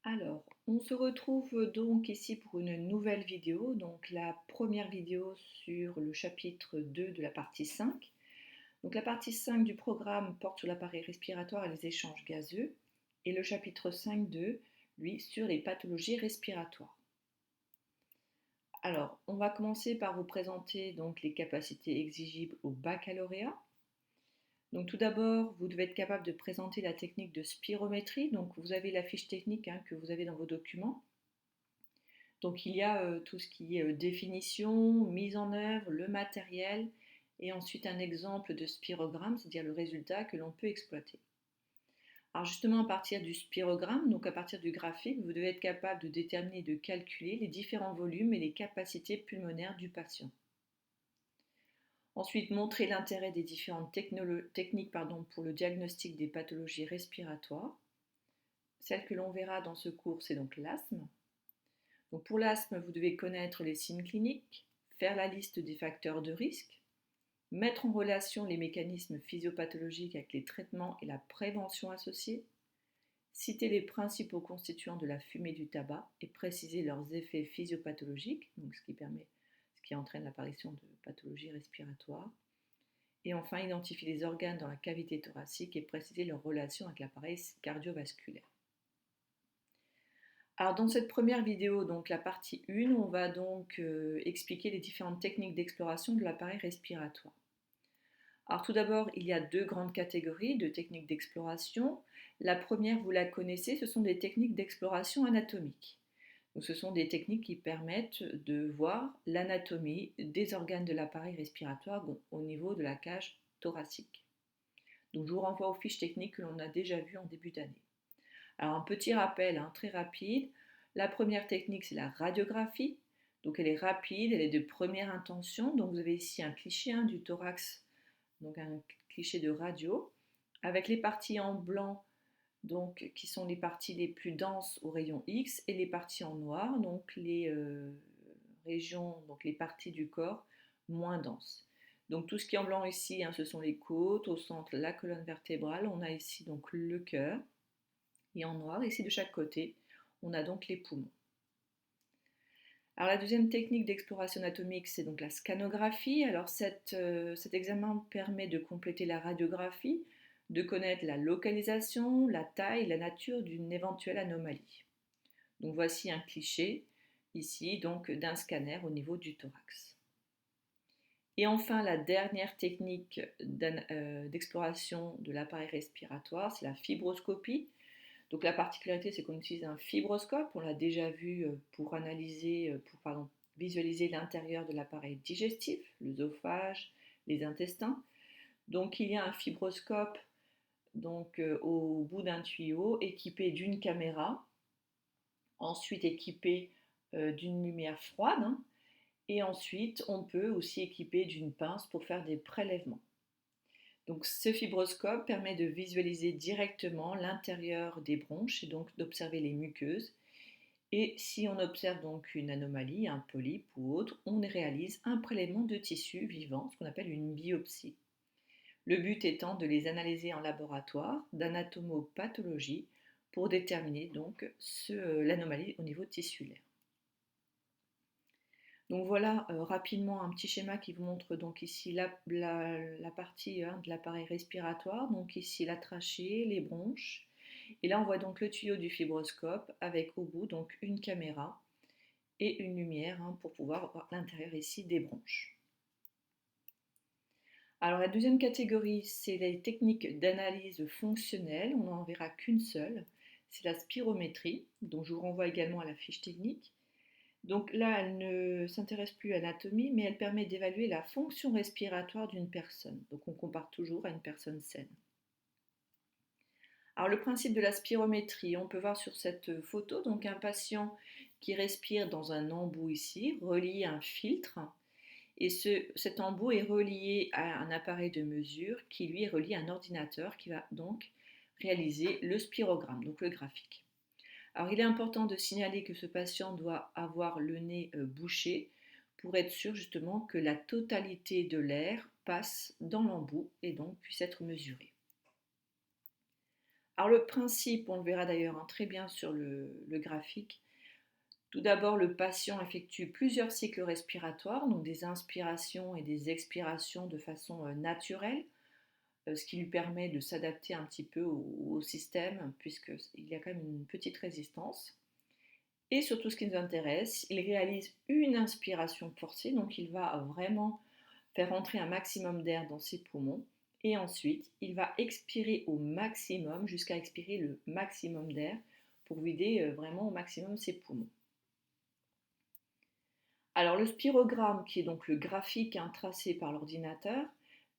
Alors, on se retrouve donc ici pour une nouvelle vidéo, donc la première vidéo sur le chapitre 2 de la partie 5. Donc la partie 5 du programme porte sur l'appareil respiratoire et les échanges gazeux, et le chapitre 5.2, lui, sur les pathologies respiratoires. Alors, on va commencer par vous présenter donc les capacités exigibles au baccalauréat. Donc tout d'abord, vous devez être capable de présenter la technique de spirométrie. Donc vous avez la fiche technique que vous avez dans vos documents. Donc il y a tout ce qui est définition, mise en œuvre, le matériel et ensuite un exemple de spirogramme, c'est-à-dire le résultat que l'on peut exploiter. Alors justement à partir du spirogramme, donc à partir du graphique, vous devez être capable de déterminer et de calculer les différents volumes et les capacités pulmonaires du patient. Ensuite, montrer l'intérêt des différentes techniques pour le diagnostic des pathologies respiratoires. Celle que l'on verra dans ce cours, c'est donc l'asthme. Donc pour l'asthme, vous devez connaître les signes cliniques, faire la liste des facteurs de risque, mettre en relation les mécanismes physiopathologiques avec les traitements et la prévention associés, citer les principaux constituants de la fumée du tabac et préciser leurs effets physiopathologiques, donc ce qui entraîne l'apparition de pathologies respiratoires, et enfin identifier les organes dans la cavité thoracique et préciser leur relation avec l'appareil cardiovasculaire. Alors dans cette première vidéo, donc la partie 1, on va donc expliquer les différentes techniques d'exploration de l'appareil respiratoire. Alors tout d'abord, il y a deux grandes catégories de techniques d'exploration. La première, vous la connaissez, ce sont des techniques d'exploration anatomique. Donc ce sont des techniques qui permettent de voir l'anatomie des organes de l'appareil respiratoire au niveau de la cage thoracique. Donc je vous renvoie aux fiches techniques que l'on a déjà vues en début d'année. Alors un petit rappel très rapide. La première technique, c'est la radiographie. Donc elle est rapide, elle est de première intention. Donc vous avez ici un cliché du thorax, donc un cliché de radio, avec les parties en blanc, donc qui sont les parties les plus denses au rayon X, et les parties en noir, donc les régions, donc les parties du corps moins denses. Donc tout ce qui est en blanc ici, ce sont les côtes, au centre la colonne vertébrale, on a ici donc le cœur. Et en noir, ici de chaque côté, on a donc les poumons. Alors la deuxième technique d'exploration anatomique, c'est donc la scanographie. Alors cet examen permet de compléter la radiographie, de connaître la localisation, la taille, la nature d'une éventuelle anomalie. Donc voici un cliché ici donc d'un scanner au niveau du thorax. Et enfin, la dernière technique d'exploration de l'appareil respiratoire, c'est la fibroscopie. Donc la particularité, c'est qu'on utilise un fibroscope, on l'a déjà vu pour visualiser l'intérieur de l'appareil digestif, l'œsophage, les intestins. Donc il y a un fibroscope au bout d'un tuyau équipé d'une caméra, ensuite équipé d'une lumière froide, et ensuite on peut aussi équiper d'une pince pour faire des prélèvements. Donc ce fibroscope permet de visualiser directement l'intérieur des bronches et donc d'observer les muqueuses. Et si on observe donc une anomalie, un polype ou autre, on réalise un prélèvement de tissu vivant, ce qu'on appelle une biopsie. Le but étant de les analyser en laboratoire d'anatomopathologie pour déterminer donc l'anomalie au niveau tissulaire. Donc voilà rapidement un petit schéma qui vous montre donc ici la partie de l'appareil respiratoire, donc ici la trachée, les bronches, et là on voit donc le tuyau du fibroscope avec au bout donc une caméra et une lumière pour pouvoir voir l'intérieur ici des bronches. Alors la deuxième catégorie, c'est les techniques d'analyse fonctionnelle, on n'en verra qu'une seule, c'est la spirométrie, donc je vous renvoie également à la fiche technique. Donc là, elle ne s'intéresse plus à l'anatomie, mais elle permet d'évaluer la fonction respiratoire d'une personne. Donc on compare toujours à une personne saine. Alors le principe de la spirométrie, on peut voir sur cette photo donc un patient qui respire dans un embout ici, relié à un filtre. Et cet embout est relié à un appareil de mesure qui lui est relié à un ordinateur qui va donc réaliser le spirogramme, donc le graphique. Alors il est important de signaler que ce patient doit avoir le nez bouché pour être sûr justement que la totalité de l'air passe dans l'embout et donc puisse être mesurée. Alors le principe, on le verra d'ailleurs très bien sur le graphique. Tout d'abord, le patient effectue plusieurs cycles respiratoires, donc des inspirations et des expirations de façon naturelle, ce qui lui permet de s'adapter un petit peu au système, puisqu'il y a quand même une petite résistance. Et surtout, ce qui nous intéresse, il réalise une inspiration forcée, donc il va vraiment faire entrer un maximum d'air dans ses poumons. Et ensuite, il va expirer au maximum, jusqu'à expirer le maximum d'air, pour vider vraiment au maximum ses poumons. Alors le spirogramme, qui est donc le graphique tracé par l'ordinateur,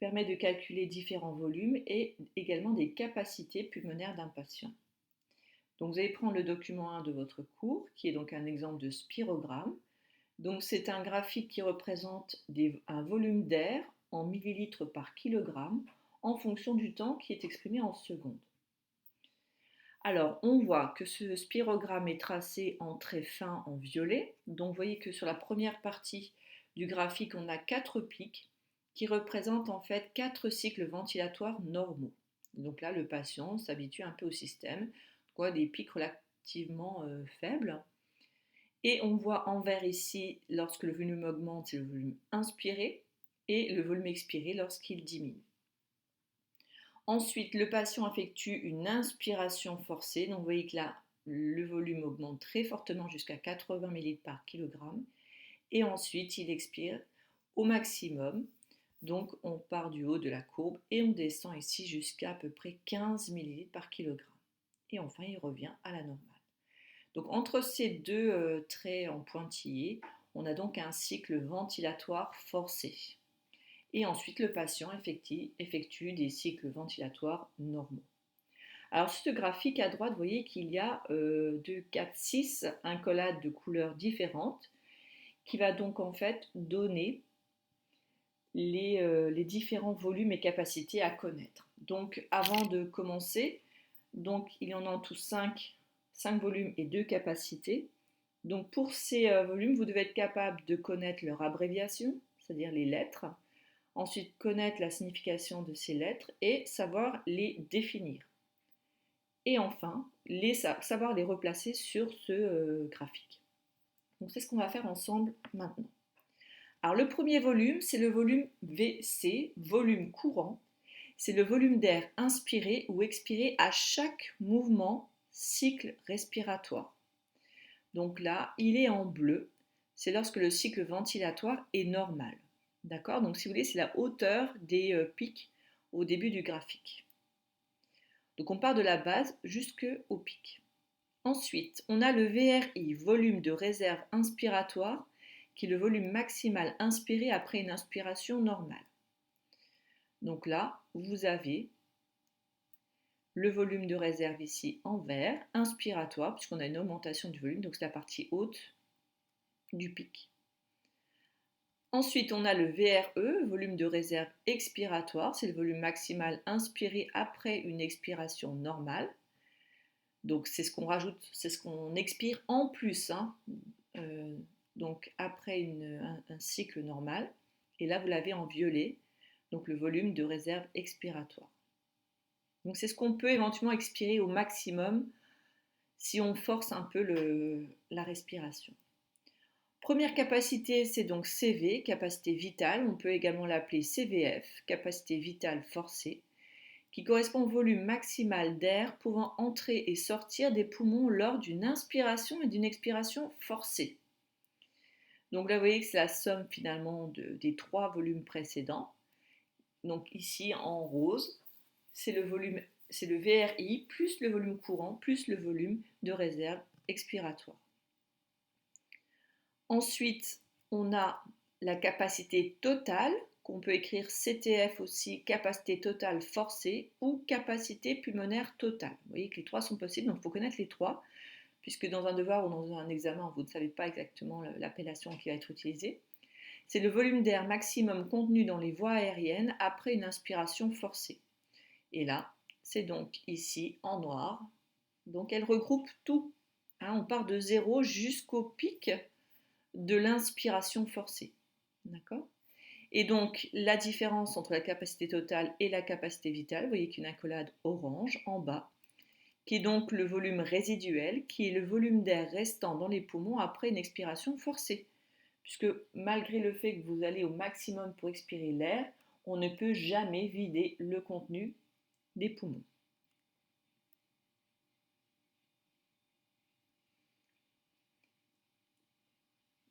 permet de calculer différents volumes et également des capacités pulmonaires d'un patient. Donc vous allez prendre le document 1 de votre cours, qui est donc un exemple de spirogramme. Donc c'est un graphique qui représente un volume d'air en millilitres par kilogramme en fonction du temps qui est exprimé en secondes. Alors on voit que ce spirogramme est tracé en traits fins en violet. Donc vous voyez que sur la première partie du graphique, on a 4 pics qui représentent en fait 4 cycles ventilatoires normaux. Donc là, le patient s'habitue un peu au système, quoi, des pics relativement faibles. Et on voit en vert ici, lorsque le volume augmente, c'est le volume inspiré, et le volume expiré lorsqu'il diminue. Ensuite, le patient effectue une inspiration forcée. Donc vous voyez que là, le volume augmente très fortement jusqu'à 80 ml par kilogramme. Et ensuite, il expire au maximum. Donc on part du haut de la courbe et on descend ici jusqu'à peu près 15 ml par kilogramme. Et enfin, il revient à la normale. Donc entre ces deux traits en pointillés, on a donc un cycle ventilatoire forcé. Et ensuite, le patient effectue des cycles ventilatoires normaux. Alors sur ce graphique à droite, vous voyez qu'il y a 2, 4, 6 incollades de couleurs différentes qui va donc en fait donner les différents volumes et capacités à connaître. Donc avant de commencer, donc, il y en a en tout 5 volumes et 2 capacités. Donc pour ces volumes, vous devez être capable de connaître leur abréviation, c'est-à-dire les lettres, ensuite connaître la signification de ces lettres et savoir les définir. Et enfin, savoir les replacer sur ce graphique. Donc c'est ce qu'on va faire ensemble maintenant. Alors le premier volume, c'est le volume VC, volume courant. C'est le volume d'air inspiré ou expiré à chaque mouvement cycle respiratoire. Donc là, il est en bleu. C'est lorsque le cycle ventilatoire est normal. D'accord? Donc si vous voulez, c'est la hauteur des pics au début du graphique. Donc on part de la base jusqu'au pic. Ensuite, on a le VRI, volume de réserve inspiratoire, qui est le volume maximal inspiré après une inspiration normale. Donc là, vous avez le volume de réserve ici en vert, inspiratoire, puisqu'on a une augmentation du volume, donc c'est la partie haute du pic. Ensuite, on a le VRE, volume de réserve expiratoire, c'est le volume maximal inspiré après une expiration normale. Donc c'est ce qu'on rajoute, c'est ce qu'on expire en plus, donc après un cycle normal. Et là, vous l'avez en violet, donc le volume de réserve expiratoire. Donc c'est ce qu'on peut éventuellement expirer au maximum si on force un peu la respiration. Première capacité, c'est donc CV, capacité vitale. On peut également l'appeler CVF, capacité vitale forcée, qui correspond au volume maximal d'air pouvant entrer et sortir des poumons lors d'une inspiration et d'une expiration forcée. Donc là, vous voyez que c'est la somme finalement des 3 volumes précédents. Donc ici, en rose, c'est le VRI plus le volume courant plus le volume de réserve expiratoire. Ensuite, on a la capacité totale, qu'on peut écrire CTF aussi, capacité totale forcée ou capacité pulmonaire totale. Vous voyez que les 3 sont possibles, donc il faut connaître les 3, puisque dans un devoir ou dans un examen, vous ne savez pas exactement l'appellation qui va être utilisée. C'est le volume d'air maximum contenu dans les voies aériennes après une inspiration forcée. Et là, c'est donc ici en noir. Donc elle regroupe tout. On part de 0 jusqu'au pic de l'inspiration forcée. D'accord? Et donc la différence entre la capacité totale et la capacité vitale, vous voyez qu'une accolade orange en bas, qui est donc le volume résiduel, qui est le volume d'air restant dans les poumons après une expiration forcée. Puisque malgré le fait que vous allez au maximum pour expirer l'air, on ne peut jamais vider le contenu des poumons.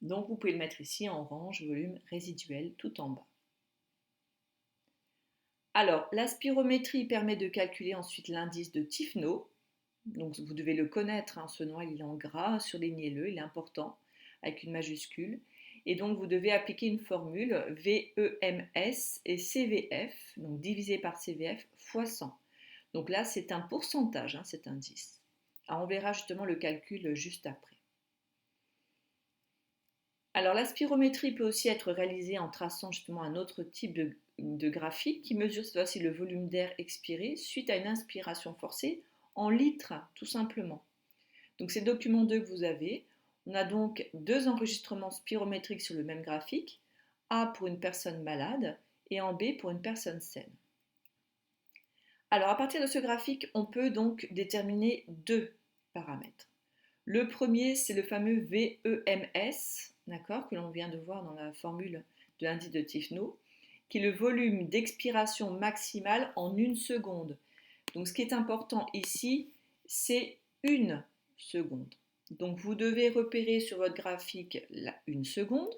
Donc vous pouvez le mettre ici en orange, volume résiduel tout en bas. Alors, la spirométrie permet de calculer ensuite l'indice de Tifno. Donc vous devez le connaître, hein, ce nom il est en gras, surlignez-le, il est important, avec une majuscule. Et donc vous devez appliquer une formule VEMS et CVF, donc divisé par CVF fois 100. Donc là c'est un pourcentage, hein, cet indice. Alors on verra justement le calcul juste après. Alors la spirométrie peut aussi être réalisée en traçant justement un autre type de graphique qui mesure cette fois-ci le volume d'air expiré suite à une inspiration forcée en litres tout simplement. Donc c'est le document 2 que vous avez. On a donc deux enregistrements spirométriques sur le même graphique, A pour une personne malade et en B pour une personne saine. Alors à partir de ce graphique, on peut donc déterminer deux paramètres. Le premier, c'est le fameux VEMS, d'accord, que l'on vient de voir dans la formule de l'indice de Tifno, qui est le volume d'expiration maximale en une seconde. Donc ce qui est important ici, c'est une seconde. Donc vous devez repérer sur votre graphique une seconde.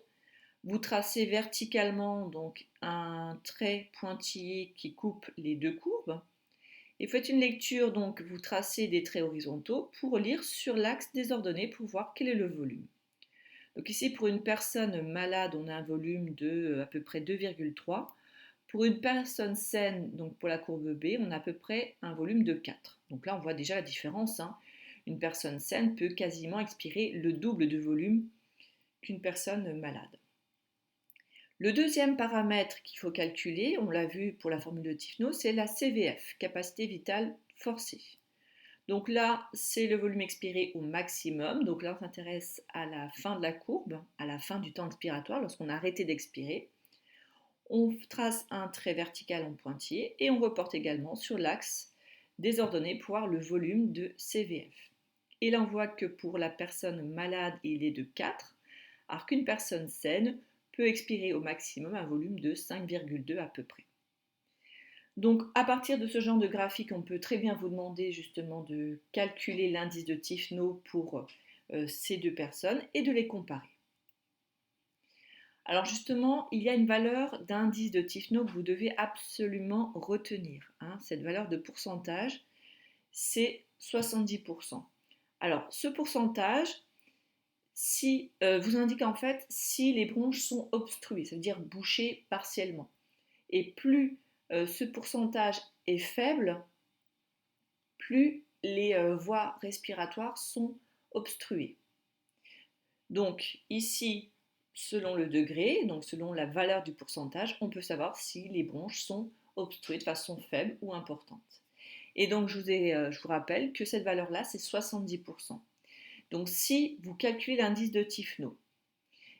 Vous tracez verticalement donc un trait pointillé qui coupe les deux courbes. Et faites une lecture, donc vous tracez des traits horizontaux pour lire sur l'axe des ordonnées pour voir quel est le volume. Donc ici pour une personne malade, on a un volume de à peu près 2,3. Pour une personne saine, donc pour la courbe B, on a à peu près un volume de 4. Donc là on voit déjà la différence, hein. Une personne saine peut quasiment expirer le double de volume qu'une personne malade. Le deuxième paramètre qu'il faut calculer, on l'a vu pour la formule de Tifno, c'est la CVF, capacité vitale forcée. Donc là, c'est le volume expiré au maximum. Donc là, on s'intéresse à la fin de la courbe, à la fin du temps expiratoire, lorsqu'on a arrêté d'expirer. On trace un trait vertical en pointillé et on reporte également sur l'axe des ordonnées pour voir le volume de CVF. Et là, on voit que pour la personne malade, il est de 4, alors qu'une personne saine peut expirer au maximum un volume de 5,2 à peu près. Donc à partir de ce genre de graphique, on peut très bien vous demander justement de calculer l'indice de Tifno pour ces deux personnes et de les comparer. Alors justement, il y a une valeur d'indice de Tifno que vous devez absolument retenir, hein. Cette valeur de pourcentage, c'est 70%. Alors ce pourcentage, vous indique en fait si les bronches sont obstruées, ça veut dire bouchées partiellement. Et plus ce pourcentage est faible, plus les voies respiratoires sont obstruées. Donc ici, selon le degré, donc selon la valeur du pourcentage, on peut savoir si les bronches sont obstruées de façon faible ou importante. Et donc je vous rappelle que cette valeur-là, c'est 70%. Donc si vous calculez l'indice de Tifno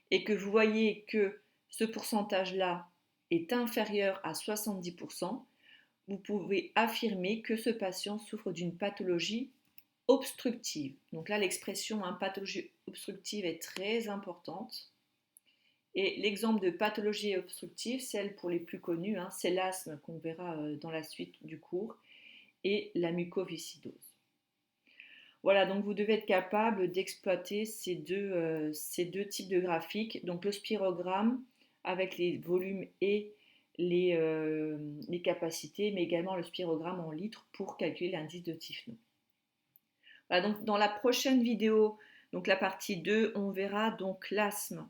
et que vous voyez que ce pourcentage-là est inférieur à 70%, vous pouvez affirmer que ce patient souffre d'une pathologie obstructive. Donc là, l'expression pathologie obstructive est très importante. Et l'exemple de pathologie obstructive, celle pour les plus connues, c'est l'asthme qu'on verra dans la suite du cours et la mucoviscidose. Voilà, donc vous devez être capable d'exploiter ces deux types de graphiques. Donc le spirogramme avec les volumes et les capacités, mais également le spirogramme en litres pour calculer l'indice de Tifno. Voilà, donc dans la prochaine vidéo, donc la partie 2, on verra donc l'asthme